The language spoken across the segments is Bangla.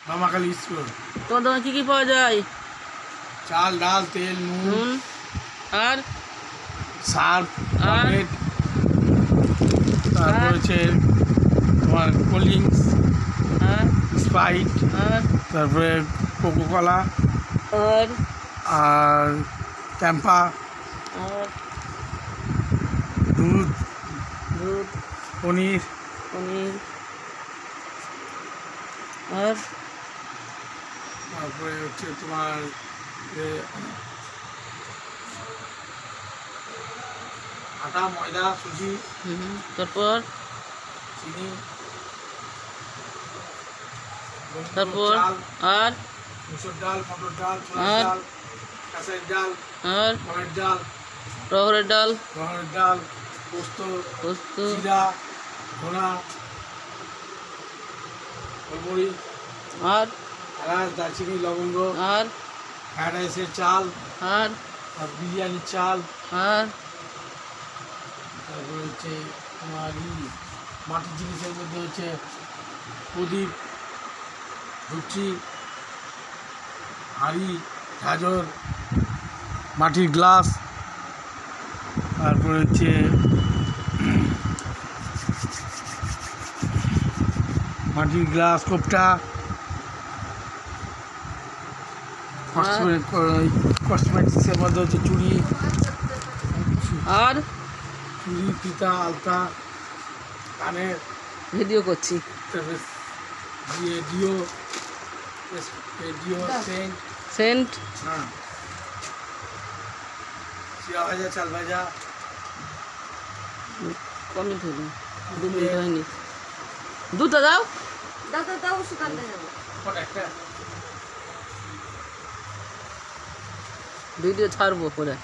মামাকালী স্টোর। তোমার দোকানে কি কি পাওয়া যায়? চাল, ডাল, তেল, নুন, আর সার্ফ, পকেট, তারপর হচ্ছে তোমার কোল্ড ড্রিঙ্কস, স্প্রাইট, তারপরে কোকোকলা, আর ক্যাম্পা, দুধ, পনির, আর তারপরে হচ্ছে তোমার আটা, ময়দা, সুজি, তারপর চিনি, তারপর চাল, আর মুসুর ডাল, মটর ডাল, ছোলার ডাল, কাঁচাই ডাল, আর মনের ডাল, রহড়ের ডাল, পোস্ত, পোস্ত, জিরা, ধনা, গোলমরিচ, আর এলাচ, দারচিনি, লবঙ্গ, আর ফ্রাইড রাইসের চাল, আর আর বিরিয়ানির চাল, আর তারপরে হচ্ছে তোমার মাটির জিনিসের মধ্যে হচ্ছে প্রদীপ, ধুপচি, হাঁড়ি, ঝাঁঝর, মাটির গ্লাস, তারপরে হচ্ছে মাটির গ্লাস, কোপটা, কসমেটিক্সের মধ্যে হচ্ছে চুড়ি, আর চুড়ি, ফিতা, আলতা, কানের, ভিডিও করছি, রেডিও, সেন্ট, সেন্ট, হ্যাঁ, চিরা ভাজা, চাল ভাজা, কমে ধরুন 2 মিনিট হয়নি, দুধটা দাও, দাও শুকাতে যাবো। একটা ভিডিও ছাড়বো পরে।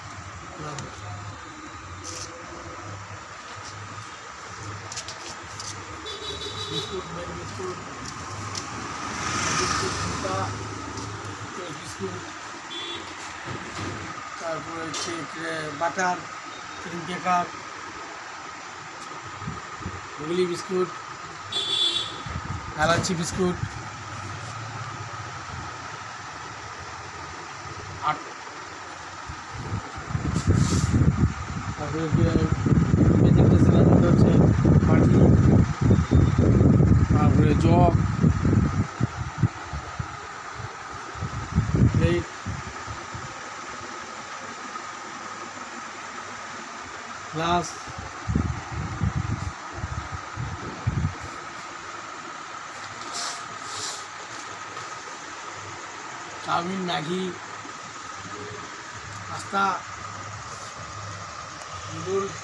Biscuit, main biscuit, biscuit, biscuit, তারপরে হচ্ছে বাটার, ক্রিম কেকার, গুগলি বিস্কুট, এলাচি বিস্কুট, আর তারপরে মেজিক টেসিনের মধ্যে হচ্ছে মাটি, তারপরে jug, plate, glass, chowmein, Maggi, pasta, noodles,